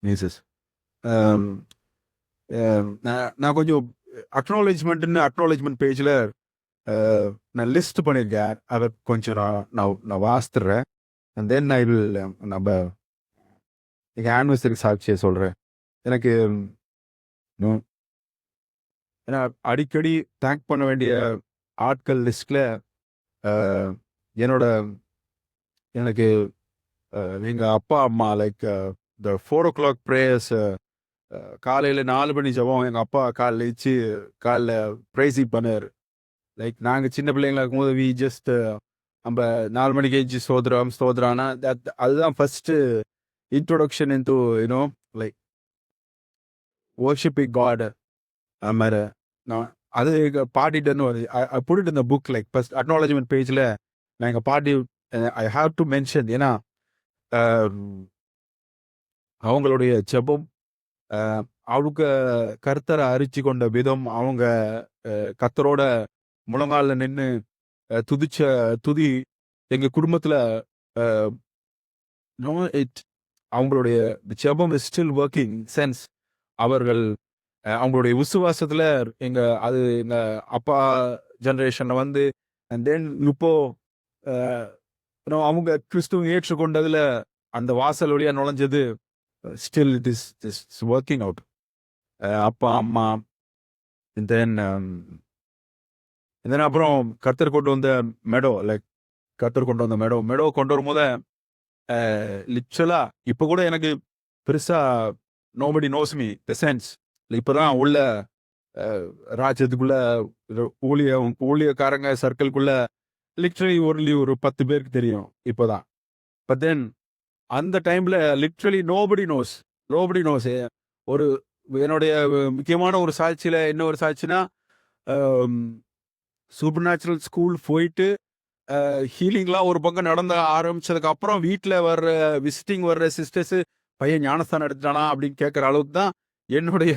Jesus. அம், நான் கொஞ்சம் acknowledgement பேஜில் நான் லிஸ்ட் பண்ணியிருக்கேன். அதை கொஞ்சம் நான் வாசித்துறேன். அண்ட் தென் ஐ வில் நம்ம எங்கள் ஆனிவர்சரி சாட்சியை சொல்கிறேன். எனக்கு ம், ஏன்னா அடிக்கடி தேங்க் பண்ண வேண்டிய ஆட்கள் லிஸ்ட்ல என்னோட எனக்கு எங்கள் அப்பா அம்மா லைக் இந்த 4 o'clock ப்ரேயர்ஸ், காலையில் 4 மணி ஜபம் எங்கள் அப்பா காலைல வச்சு காலைல ப்ரைஸிங் பண்ணார். லைக் நாங்கள் சின்ன பிள்ளைங்களா இருக்கும்போது வி ஜஸ்ட் நம்ம 4 மணிக்கு எழுச்சி ஸ்தோத்ரானா அதுதான் first introduction into like worshiping God. அது மாதிரி நான் அது பாடிட்டேன்னு வருது. I put it in the book like first acknowledgement பேஜில் நான் எங்கள் பாட்டி ஐ ஹாவ் டு மென்ஷன். ஏன்னா அவங்களுடைய ஜெபம், அவங்க கர்த்தரை அறிச்சு கொண்ட விதம், அவங்க கர்த்தரோட முழங்காலில் நின்று துதிச்ச துதி எங்கள் குடும்பத்தில் அவங்களுடைய ஜெபம் இஸ் ஸ்டில் ஒர்க்கிங் சென்ஸ். அவர்கள் அவங்களுடைய விசுவாசத்தில் எங்க அப்பா ஜெனரேஷன்ல வந்து அண்ட் தென் இப்போ அவங்க கிறிஸ்துவ ஏற்றுக்கொண்டதுல அந்த வாசல் வழியா நுழைஞ்சது still it is working out. அப்பா அம்மா தென் அப்புறம் கர்த்தர் கொண்டு வந்த கர்த்தர் கொண்டு வந்த மெடோ கொண்டு வரும்போது லிட்ரலா இப்போ கூட எனக்கு பெருசா nobody nose me the sense. இப்பதான் உள்ள ராஜ்யத்துக்குள்ள ஊழியக்காரங்க சர்க்கிள்குள்ள லிட்ரலி ஒரு 10 பேருக்கு தெரியும் இப்போதான். பட் தென் அந்த டைம்ல லிட்ரலி நோபடி நோஸ். ஒரு என்னுடைய முக்கியமான ஒரு சாட்சியில என்ன ஒரு சாட்சினா, சூப்பர் நேச்சுரல் ஸ்கூல் போயிட்டு ஹீலிங்லாம் ஒரு பக்கம் நடந்த ஆரம்பிச்சதுக்கு அப்புறம் வீட்டில் வர்ற விசிட்டிங் வர்ற சிஸ்டர்ஸ் பையன் ஞானஸ்தானம் எடுத்துட்டானா அப்படின்னு கேட்குற அளவுக்கு தான் என்னுடைய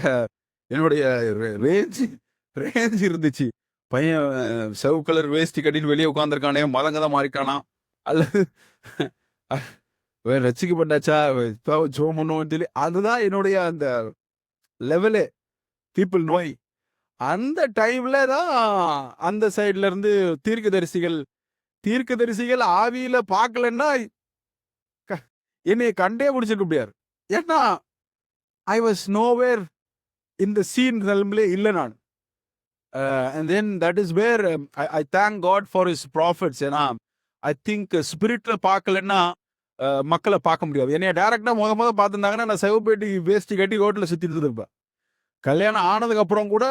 ரேஞ்ச் இருந்துச்சு. பையன் செவ் கலர் வேஷ்டி கட்டிட்டு வெளியே உட்காந்துருக்கானே, மதங்க தான் மாறிட்டானா அல்லது ரசிக்கப்பட்டாச்சா ஜோமனோன்னு சொல்லி அதுதான் என்னுடைய அந்த லெவலே பீப்புள் நோய். அந்த டைம்ல தான் அந்த சைட்ல இருந்து தீர்க்கதரிசிகள் ஆவியில பார்க்கலன்னா என்னைய கண்டே பிடிச்சிருக்க முடியாது. ஏன்னா ஐ வாஸ் நோவேர் இந்த சீன் நிலைமையிலே இல்லை நான். And then that is where I thank God for his prophets. ஏன்னா ஐ திங்க் ஸ்பிரிட்ல பார்க்கலன்னா மக்களை பார்க்க முடியாது. என்னைய டைரக்டா முத பார்த்துருந்தாங்கன்னா நான் செவப்பேட்டி வேஸ்டி கட்டி ரோட்டில் சுற்றிட்டு இருப்பேன். கல்யாணம் ஆனதுக்கு அப்புறம் கூட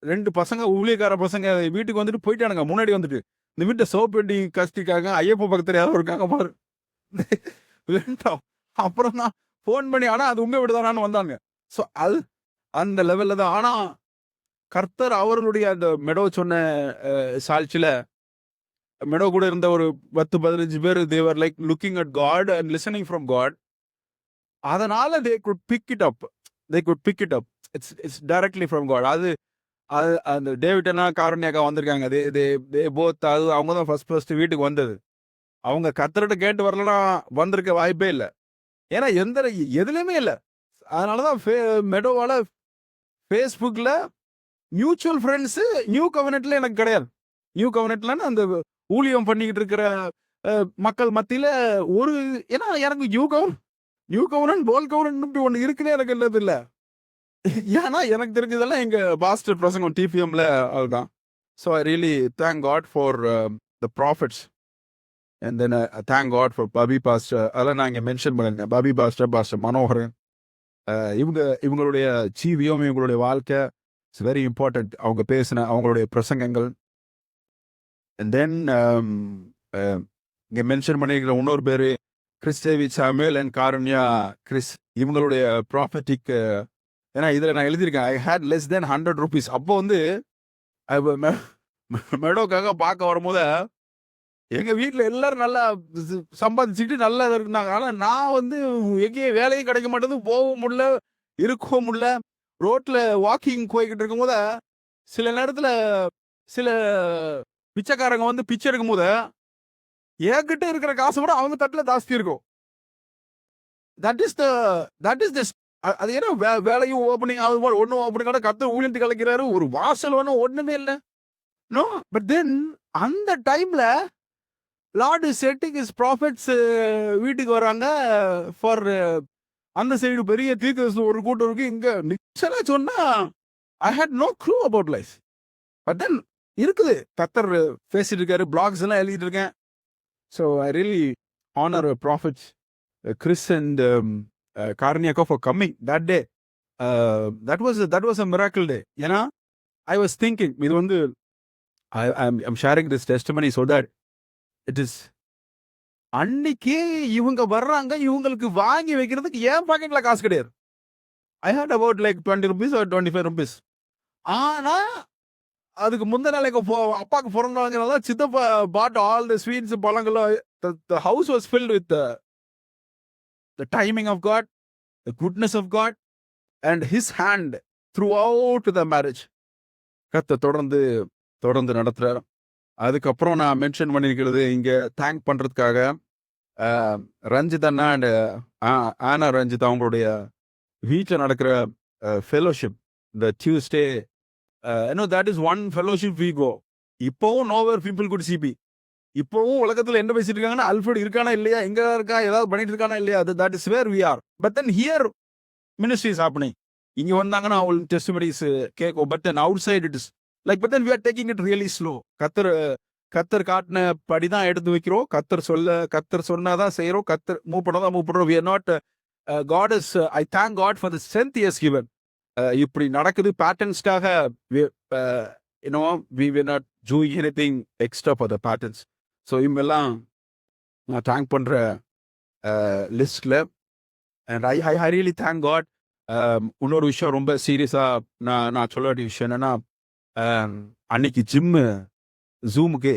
2 பசங்க ஊழியக்கார பசங்க வீட்டுக்கு வந்துட்டு போயிட்டானுங்க. முன்னாடி வந்துட்டு இந்த வீட்டை சோப்பேட்டி கஷ்டிக்காங்க, ஐயப்ப பக்கத்துல யாரும் இருக்காங்க பாரு. அப்புறம் தான் ஃபோன் பண்ணி ஆனா அது உண்மை விடுதானான்னு வந்தாங்க. ஸோ அது அந்த லெவல்ல தான். ஆனா கர்த்தர் அவர்களுடைய அந்த மெடோ சொன்ன சாட்சியில மெடோ கூட இருந்த ஒரு 10-15 பேர் they were like looking at God and listening from God. அதனால they could pick it up. It's directly from God. அது அந்த டேவிட்டனா காரண்யாக்கா வந்திருக்காங்க. அது அவங்க தான் ஃபர்ஸ்ட் வீட்டுக்கு வந்தது. அவங்க கர்த்தர்கிட்ட கேட்டு வரலன்னா வந்திருக்க வாய்ப்பே இல்லை. ஏன்னா எதுலையுமே இல்லை. அதனாலதான் மெடோவால ஃபேஸ்புக்ல மியூச்சுவல் ஃப்ரெண்ட்ஸ் நியூ கவர்னட்ல எனக்கு கிடையாது. நியூ கவர்னட்லன்னு அந்த ஊழியம் பண்ணிக்கிட்டு இருக்கிற மக்கள் மத்தியில ஒரு ஏன்னா எனக்கு நியூ கவர்னன்ட் போல் கவர்னன்ட் ஒன்று இருக்குன்னே எனக்கு என்னது இல்லை. ஏன்னா எனக்கு தெரிஞ்சதெல்லாம் எங்க பாஸ்டர் பிரசங்கம் டிபிஎம்ல அதுதான். So I really thank God for the prophets. And then thank God for Bobby pastor. அதெல்லாம் நான் இங்கே மென்ஷன் பண்ணிருந்தேன். பாபி பாஸ்டர் மனோகரன், இவங்களுடைய ஜீவியம், இவங்களுடைய வாழ்க்கை இட்ஸ் வெரி இம்பார்ட்டன்ட். அவங்க பேசின அவங்களுடைய பிரசங்கங்கள். அண்ட் தென் இங்கே மென்ஷன் பண்ணியிருக்கிற இன்னொரு பேர் கிறிஸ்டேவி சாமுவேல் அண்ட் காருண்யா கிறிஸ். இவங்களுடைய ப்ராஃபட்டிக், ஏன்னா இதில் நான் எழுதியிருக்கேன் ஐ ஹேட் லெஸ் தென் 100 rupees. அப்போ வந்து மெடோக்காக பார்க்க வரும்போது எங்கள் வீட்டில் எல்லாரும் நல்லா சம்பாதிச்சுட்டு நல்லா இருந்தாங்க. ஆனால் நான் வந்து எங்கேயும் வேலையும் கிடைக்க மாட்டேது, போகவும் முடியல, இருக்கவும் முடியல. ரோட்டில் வாக்கிங் போய்கிட்டு இருக்கும்போது சில நேரத்தில் சில பிச்சைக்காரங்க வந்து பிச்சை எடுக்கும் போது என்கிட்ட இருக்கிற காசு கூட அவங்க தட்டில் ஜாஸ்தி இருக்கும். That is the that is this அது ஏன்னா வேலையும் ஓப்பனிங் ஆகுது ஒன்றும் ஓப்பனிங் ஆட கர்த்தர் ஊழியத்து கலைக்கிறாரு, ஒரு வாசல் ஒண்ணுமே இல்லை. நோ பட் தென் அந்த டைம்ல Lord is setting is profits வீட்டுக்கு வராங்க ஃபார் அந்த சைடு பெரிய தீர்க்கதரிசி ஒரு கூட்டம் இருக்கு. இங்க நிச்சலா சொன்னா I had no clue about life. But then இருக்குது, கர்த்தர் பேசிட்டு இருக்காரு, பிளாக்ஸ் எல்லாம் எழுதிட்டு இருக்கேன். So I really honor prophets Chris and Karniaka for coming that day. That was a miracle day. ஏன்னா I was thinking, இது வந்து I'm sharing this testimony so that it is அன்னைக்கே இவங்க வர்றாங்க, இவங்களுக்கு வாங்கி வைக்கிறதுக்கு ஏன் பாக்கெட்ல காசு கிடையாது. I had about like 20 rupees or 25 rupees. ஆனா அதுக்கு முந்தின நாளைக்கு அப்பாவுக்கு பிறந்தாங்கிறதால சித்தப்பா bought all the sweets, பழங்களும். The house was filled with the timing of God, the goodness of God, and His hand throughout the marriage. கர்த்தர் தொடர்ந்து நடத்துறாரு. அதுக்கப்புறம் நான் மென்ஷன் பண்ணிருக்கிறது இங்க தேங்க் பண்றதுக்காக ரஞ்சித் அண்ணா அண்ட் ஆனா ரஞ்சித் அவங்களுடைய வீட்டில் நடக்கிற ஃபெலோஷிப், இந்த Tuesday, that is one fellowship we go. இப்போவும் nowhere people could see me. இப்போவும் உலகத்துல என்ன பேசிட்டு இருக்காங்கன்னா அல்ஃபர்ட் இருக்கானா இல்லையா, எங்க இருக்கா, ஏதாவது பண்ணிட்டு இருக்கானா இல்லையா, that is where we are. But then here ministry is happening. இங்க வந்தாங்கன்னா அவள் டெஸ்டிமனிஸ் கேட்கும். But then outside it is like, but then we are taking it really slow. கத்தர் காட்டின படிதான் எடுத்து வைக்கிறோம். கத்தர் சொன்னாதான் செய்யறோம். கத்தர் மூவ் பண்றோம். We are not God is I thank God for the strength He has given. இப்படி நடக்குது பேட்டர்ன்ஸ்க்காக. we were not doing anything extra for the patterns. So இவெல்லாம் நான் தேங்க் பண்ற லிஸ்ட்ல. And I really thank God. இன்னொரு விஷயம் ரொம்ப சீரியஸா நான் சொல்ல வேண்டிய விஷயம் என்னன்னா, அன்னைக்கு ஜூமுக்கு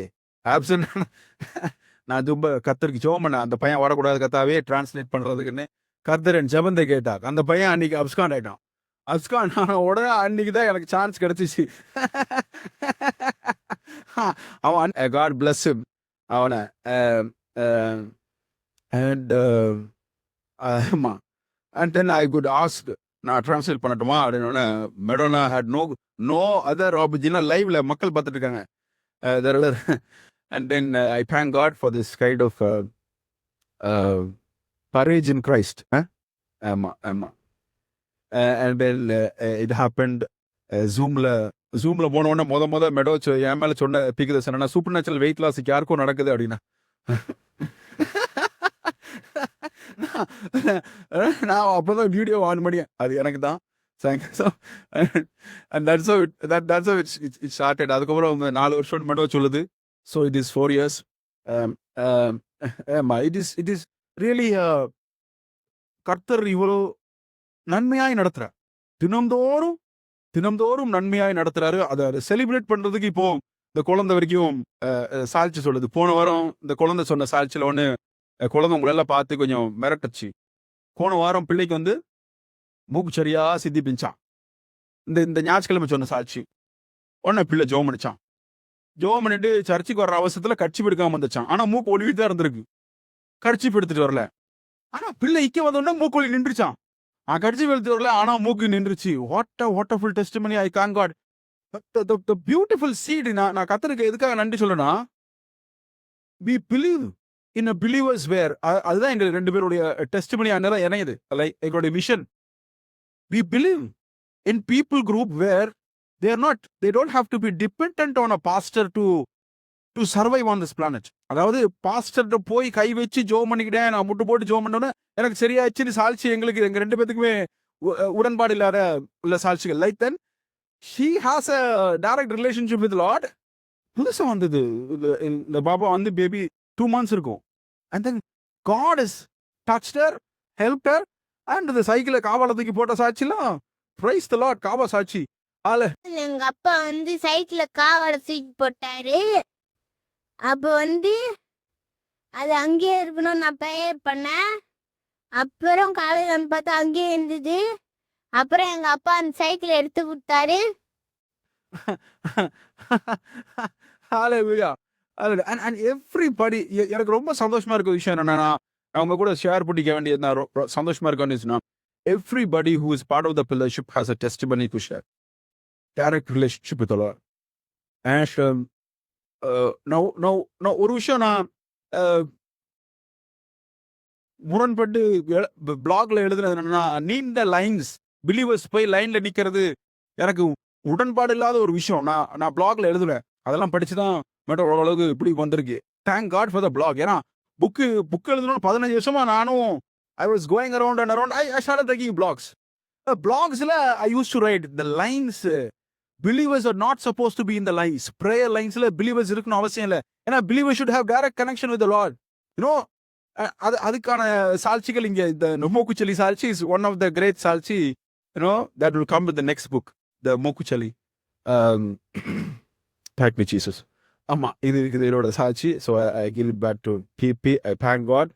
ஆப்சன்ட். நான் ரொம்ப கத்தருக்கு ஜெபம் பண்ணேன், அந்த பையன் வரக்கூடாது கத்தாவே டிரான்ஸ்லேட் பண்றதுக்குன்னு. கர்த்தர் என் ஜெபத்தை கேட்டார். அந்த பையன் அன்னைக்கு அப்ஸ்கான் ஆயிட்டான். அப்ஸ்கான் ஆன உடனே அன்னைக்கு தான் எனக்கு சான்ஸ் கிடைச்சிச்சு. அவன் காட் பிளஸ் ஹிம் அவனை. அண்ட் ஆமா, and then I could ask, நான் டிரான்ஸ்லேட் பண்ணட்டுமா அப்படின்னு. Madonna had no other opportunity. லைவ்ல மக்கள் பார்த்துட்டு இருக்காங்க. And then I thank God for this kind of courage in Christ. ஆமா. And then it happened. ஜூம்ல போன உடனே முத மெடோ என் மேல சொன்ன பிக்குது சொன்னா, சூப்பர் நேச்சுரல் வெயிட் லாஸ் யாருக்கும் நடக்குது அப்படின்னா. நான் அப்பதான் வீடியோ ஆன் பண்ணி அது எனக்கு தான். It started. அதுக்கப்புறம் 4 வருஷம் மெடோ சொல்லுது. So it is 4 years. It is really கர்த்தர் இவ்வளோ நன்மையாய் நடத்துறார். தினம்தோறும் நன்மையாய் நடத்துறாரு. அதை செலிப்ரேட் பண்றதுக்கு இப்போ இந்த குழந்தை வரைக்கும் சாட்சி சொல்லுது. போன வாரம் இந்த குழந்தை சொன்ன சாட்சியில ஒன்று, குழந்தை உங்களெல்லாம் பார்த்து கொஞ்சம் மிரட்டுச்சு. போன வாரம் பிள்ளைக்கு வந்து மூக்கு சரியா சித்தி பிஞ்சான். இந்த ஞாயிற்றுக்கிழமை சொன்ன சாட்சி உடனே பிள்ளை ஜோம் பண்ணிச்சான். ஜோம் பண்ணிட்டு சர்ச்சுக்கு வர்ற அவசரத்துல கட்சி எடுக்காம வந்துச்சான். ஆனா மூக்கு ஒளிவிட்டு தான் இருந்திருக்கு, கட்சி எடுத்துட்டு வரல. ஆனா பிள்ளை இக்க வந்தோடனே மூக்கு ஒளி நின்றுச்சான். கட்சி எடுத்துட்டு வரல, ஆனா மூக்கு நின்றுச்சு. What a full testimony. I thank God. The beautiful seed. நான் கர்த்தருக்கு எதுக்காக நன்றி சொல்லனா, we believe in a believer's where. அதுதான் எங்க 2 பேருடைய டெஸ்டிமனி அன்னதா இணையுது. லைக் எங்களுடைய mission. We believe in people group where they don't have to be dependent on a pastor to survive on this planet. அதாவது பாஸ்டர்ட்ட போய் கை வச்சு ஜோம் பண்ணிக்கிட்டேன், நான் முட்டு போட்டு ஜோம் பண்ணோன்னே எனக்கு சரியாச்சுன்னு சாட்சி எங்க 2 பேத்துக்குமே உடன்பாடு இல்லாத உள்ள சாட்சிகள். Like then she has a direct relationship with Lord. புதுசா வந்தது இந்த பாபா வந்து பேபி 2 months இருக்கும். And then God has touched her, helped her. And the சைக்கிளை காவாலத்துக்கு போட்ட சாட்சிலாம் praise the Lord. காவா சாட்சி. எங்க அப்பா வந்து சைக்கிள காவால தூக்கி போட்டாரு. அப்ப வந்து அது அங்கேயே இருக்கணும் நான் ப்ரேயர் பண்ணேன். அப்புறம் காலையில் வந்து பார்த்தா அங்கேயே இருந்தது. அப்புறம் எங்க அப்பா அந்த சைக்கிள் எடுத்து கொடுத்தாரு. Hallelujah. And everybody, எனக்கு ரொம்ப சந்தோஷமா இருக்க விஷயம் என்னன்னா, அவங்க கூட ஷேர் பண்ணிக்க வேண்டியது நான் சந்தோஷமா இருக்கேன்னு. Everybody who is part of the fellowship has a testimony to share. Direct relationship with the Lord. அண்ட் நான் ஒரு விஷயம் நான் முரண்பட்டு பிளாக்ல எழுதுனது என்னன்னா, நீண்ட லைன்ஸ் பிலீவர்ஸ் போய் லைன்ல நிக்கிறது எனக்கு உடன்பாடு இல்லாத ஒரு விஷயம். நான் பிளாக்ல எழுதுவேன், அதெல்லாம் படிச்சுதான் மேடம் ஓரளவுக்கு இப்படி வந்திருக்கு. Thank God for the blog. ஏன்னா புக்கு எழுதணும் 15 வருஷமா நானும் I was going around and around. I started taking blogs. பிளாக்ஸ்ல I use to write the lines. Believers are not suppose to be in the lines. Prayer லைன்ஸ்ல believers இருக்கணும் அவசியம் இல்லை. ஏன்னா believers should have direct connection with the Lord. You know அதுக்கான சாட்சிகள் இங்க இந்த மோக்குச்சலி சாட்சி is one of the great சாட்சி. You know that will come with the next book, the மோக்குச்சலி. Thank me Jesus. ஆமா, இது இதோட சாட்சி. So I give it back to BB. I thank God.